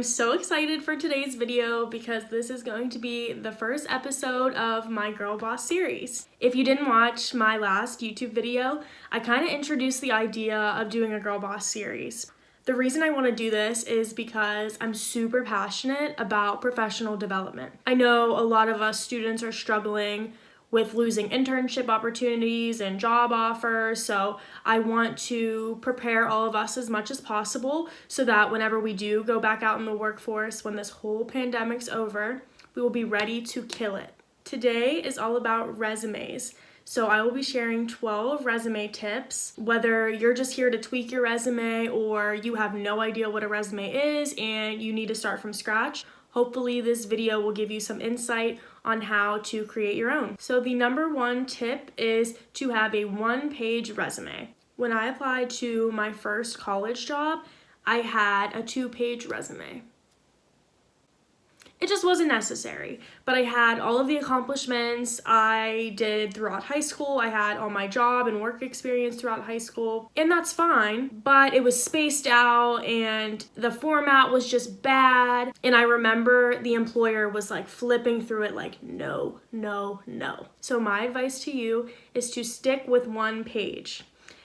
am so excited for today's video because this is going to be the first episode of my Girl Boss series. If you didn't watch my last YouTube video, I kind of introduced the idea of doing a Girl Boss series. The reason I want to do this is because I'm super passionate about professional development. I know a lot of us students are struggling with losing internship opportunities and job offers, so I want to prepare all of us as much as possible so that whenever we do go back out in the workforce, when this whole pandemic's over, we will be ready to kill it. Today is all about resumes. So I will be sharing 12 resume tips, whether you're just here to tweak your resume or you have no idea what a resume is and you need to start from scratch. Hopefully this video will give you some insight on how to create your own. So the number one tip is to have a one-page resume. When I applied to my first college job, I had a 2-page resume. It just wasn't necessary, but I had all of the accomplishments I did throughout high school. I had all my job and work experience throughout high school, and that's fine, but it was spaced out and the format was just bad. And I remember the employer was like flipping through it like, no, no, no. So my advice to you is to stick with one page.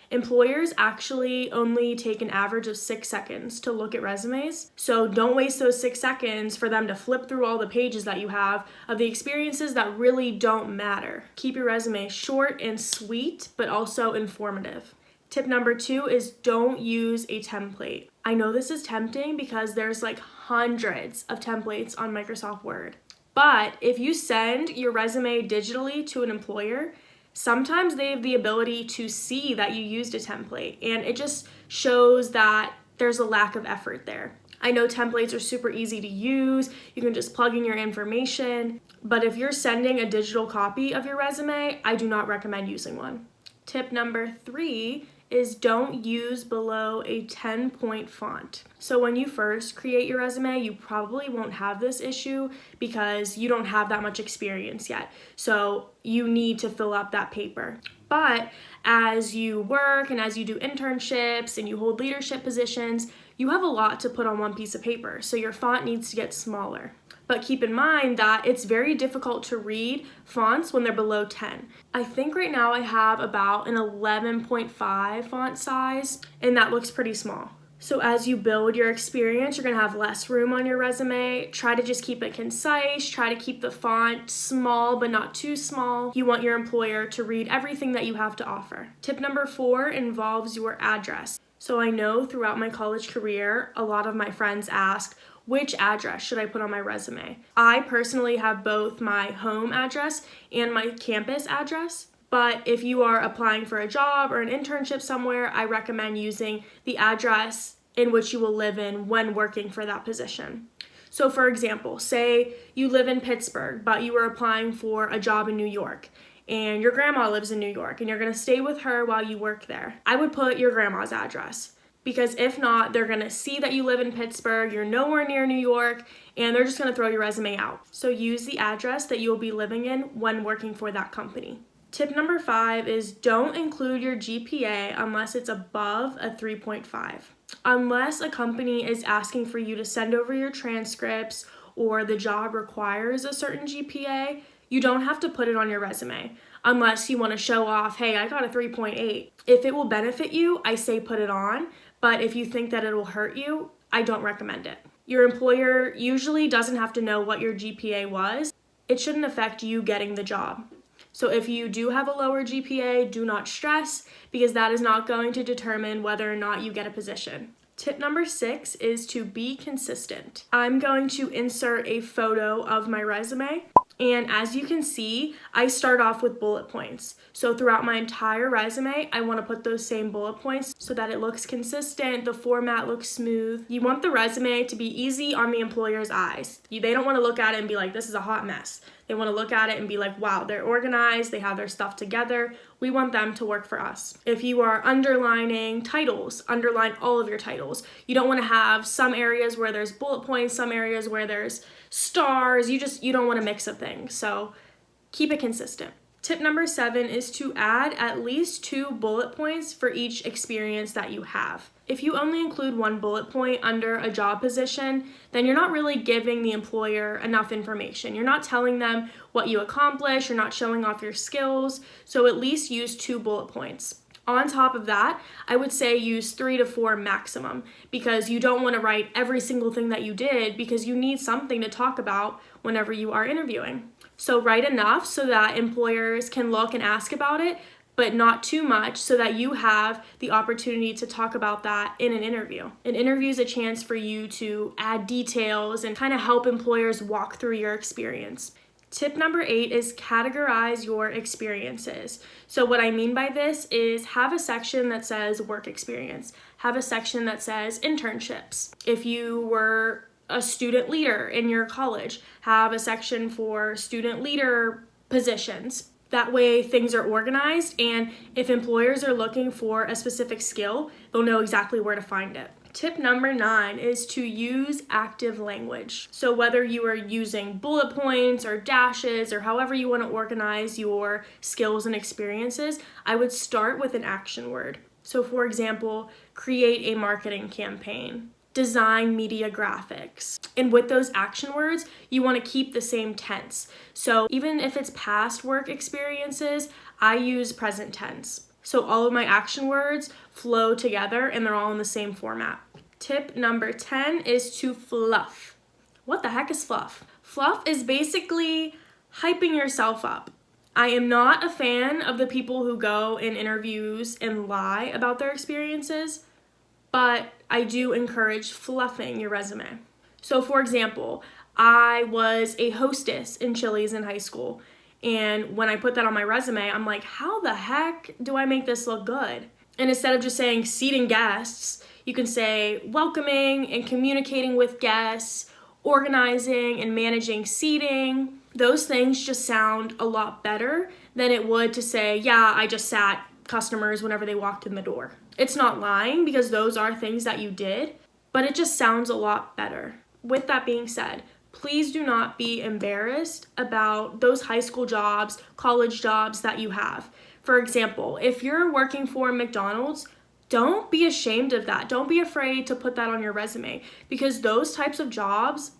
Employers actually only take an average of 6 seconds to look at resumes, so don't waste those 6 seconds for them to flip through all the pages that you have of the experiences that really don't matter. Keep your resume short and sweet, but also informative. Tip number 2 is don't use a template. I know this is tempting because there's like hundreds of templates on Microsoft Word, but if you send your resume digitally to an employer, sometimes they have the ability to see that you used a template, and it just shows that there's a lack of effort there. I know templates are super easy to use. You can just plug in your information, but if you're sending a digital copy of your resume, I do not recommend using one. Tip number 3 is don't use below a 10-point font. So when you first create your resume, you probably won't have this issue because you don't have that much experience yet. So you need to fill up that paper. But as you work and as you do internships and you hold leadership positions, you have a lot to put on one piece of paper. So your font needs to get smaller. But keep in mind that it's very difficult to read fonts when they're below 10. I think right now I have about an 11.5 font size, and that looks pretty small. So as you build your experience, you're gonna have less room on your resume. Try to just keep it concise. Try to keep the font small, but not too small. You want your employer to read everything that you have to offer. Tip number 4 involves your address. So I know throughout my college career, a lot of my friends ask, which address should I put on my resume? I personally have both my home address and my campus address, but if you are applying for a job or an internship somewhere, I recommend using the address in which you will live in when working for that position. So for example, say you live in Pittsburgh, but you are applying for a job in New York, and your grandma lives in New York, and you're gonna stay with her while you work there. I would put your grandma's address, because if not, they're gonna see that you live in Pittsburgh, you're nowhere near New York, and they're just gonna throw your resume out. So use the address that you'll be living in when working for that company. Tip number 5 is don't include your GPA unless it's above a 3.5. Unless a company is asking for you to send over your transcripts or the job requires a certain GPA, you don't have to put it on your resume unless you want to show off, hey, I got a 3.8. If it will benefit you, I say put it on, but if you think that it will hurt you, I don't recommend it. Your employer usually doesn't have to know what your GPA was. It shouldn't affect you getting the job. So if you do have a lower GPA, do not stress because that is not going to determine whether or not you get a position. Tip number 6 is to be consistent. I'm going to insert a photo of my resume. And as you can see, I start off with bullet points. So throughout my entire resume, I want to put those same bullet points so that it looks consistent, the format looks smooth. You want the resume to be easy on the employer's eyes. They don't want to look at it and be like, this is a hot mess. They want to look at it and be like, wow, they're organized, they have their stuff together. We want them to work for us. If you are underlining titles, underline all of your titles. You don't want to have some areas where there's bullet points, some areas where there's stars. You don't want a mix of things. So keep it consistent. Tip number 7 is to add at least 2 bullet points for each experience that you have. If you only include one bullet point under a job position, then you're not really giving the employer enough information. You're not telling them what you accomplish, you're not showing off your skills, so at least use 2 bullet points. On top of that, I would say use 3 to 4 maximum, because you don't want to write every single thing that you did, because you need something to talk about whenever you are interviewing. So write enough so that employers can look and ask about it, but not too much so that you have the opportunity to talk about that in an interview. An interview is a chance for you to add details and kind of help employers walk through your experience. Tip number 8 is categorize your experiences. So what I mean by this is have a section that says work experience. Have a section that says internships. If you were a student leader in your college, have a section for student leader positions. That way things are organized, and if employers are looking for a specific skill, they'll know exactly where to find it. Tip number 9 is to use active language. So whether you are using bullet points or dashes or however you want to organize your skills and experiences, I would start with an action word. So for example, create a marketing campaign, design media graphics. And with those action words, you want to keep the same tense. So even if it's past work experiences, I use present tense. So all of my action words flow together and they're all in the same format. Tip number 10 is to fluff. What the heck is fluff? Fluff is basically hyping yourself up. I am not a fan of the people who go in interviews and lie about their experiences, but I do encourage fluffing your resume. So for example, I was a hostess in Chili's in high school, and when I put that on my resume, I'm like, how the heck do I make this look good? And instead of just saying seating guests, you can say welcoming and communicating with guests, organizing and managing seating. Those things just sound a lot better than it would to say, yeah, I just sat customers whenever they walked in the door. It's not lying because those are things that you did, but it just sounds a lot better. With that being said, please do not be embarrassed about those high school jobs, college jobs that you have. For example, if you're working for McDonald's, don't be ashamed of that. Don't be afraid to put that on your resume, because those types of jobs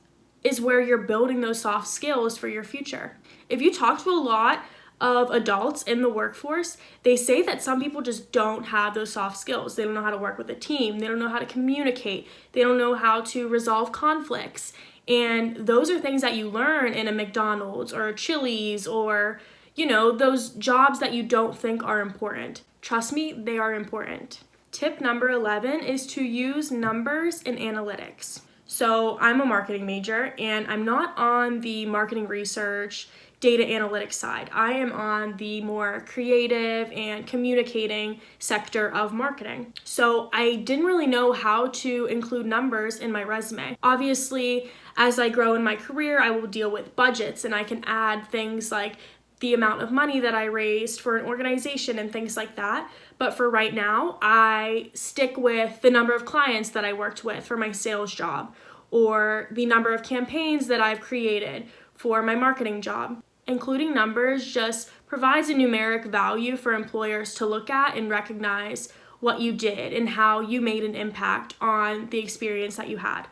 is where you're building those soft skills for your future. If you talk to a lot of adults in the workforce, they say that some people just don't have those soft skills. They don't know how to work with a team. They don't know how to communicate. They don't know how to resolve conflicts. And those are things that you learn in a McDonald's or a Chili's or, those jobs that you don't think are important. Trust me, they are important. Tip number 11 is to use numbers and analytics. So I'm a marketing major and I'm not on the marketing research, data analytics side. I am on the more creative and communicating sector of marketing. So I didn't really know how to include numbers in my resume. Obviously, as I grow in my career, I will deal with budgets and I can add things like the amount of money that I raised for an organization and things like that. But for right now, I stick with the number of clients that I worked with for my sales job or the number of campaigns that I've created for my marketing job. Including numbers just provides a numeric value for employers to look at and recognize what you did and how you made an impact on the experience that you had.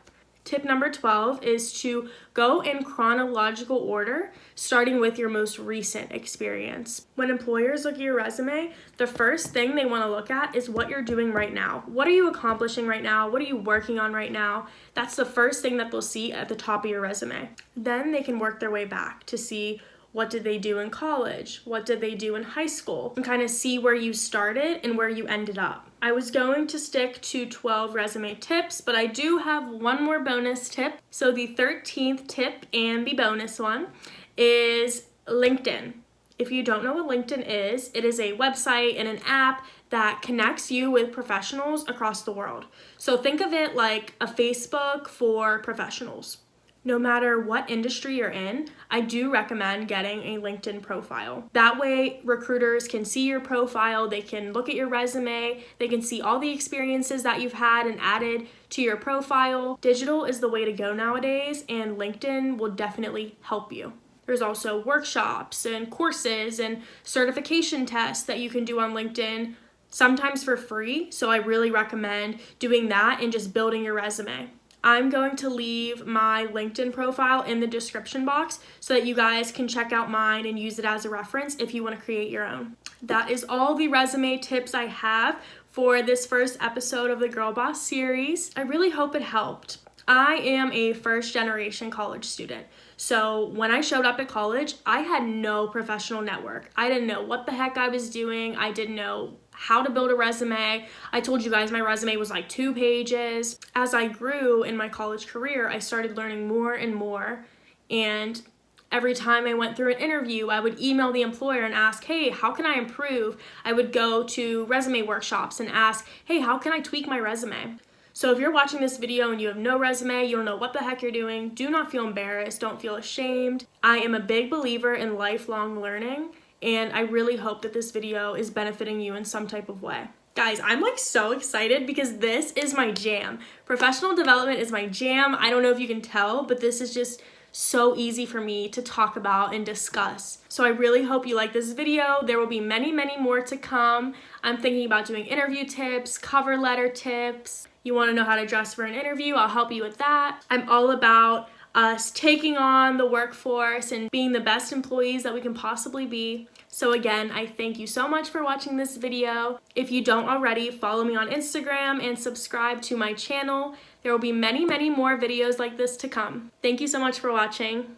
Tip number 12 is to go in chronological order, starting with your most recent experience. When employers look at your resume, the first thing they want to look at is what you're doing right now. What are you accomplishing right now? What are you working on right now? That's the first thing that they'll see at the top of your resume. Then they can work their way back to see what did they do in college? What did they do in high school? And kind of see where you started and where you ended up. I was going to stick to 12 resume tips, but I do have one more bonus tip. So the 13th tip and the bonus one is LinkedIn. If you don't know what LinkedIn is, it is a website and an app that connects you with professionals across the world. So think of it like a Facebook for professionals. No matter what industry you're in, I do recommend getting a LinkedIn profile. That way, recruiters can see your profile, they can look at your resume, they can see all the experiences that you've had and added to your profile. Digital is the way to go nowadays, and LinkedIn will definitely help you. There's also workshops and courses and certification tests that you can do on LinkedIn sometimes for free. So I really recommend doing that and just building your resume. I'm going to leave my LinkedIn profile in the description box so that you guys can check out mine and use it as a reference if you want to create your own. That is all the resume tips I have for this first episode of the Girl Boss series. I really hope it helped. I am a first-generation college student. So when I showed up at college, I had no professional network. I didn't know what the heck I was doing. I didn't know how to build a resume. I told you guys my resume was like 2 pages. As I grew in my college career, I started learning more and more. And every time I went through an interview, I would email the employer and ask, hey, how can I improve? I would go to resume workshops and ask, hey, how can I tweak my resume? So if you're watching this video and you have no resume, you don't know what the heck you're doing, do not feel embarrassed, don't feel ashamed. I am a big believer in lifelong learning, and I really hope that this video is benefiting you in some type of way. Guys, I'm like so excited because this is my jam. Professional development is my jam. I don't know if you can tell, but this is just so easy for me to talk about and discuss. So I really hope you like this video. There will be many, many more to come. I'm thinking about doing interview tips, cover letter tips. You want to know how to dress for an interview? I'll help you with that. I'm all about us taking on the workforce and being the best employees that we can possibly be. So again, I thank you so much for watching this video. If you don't already, follow me on Instagram and subscribe to my channel. There will be many, many more videos like this to come. Thank you so much for watching.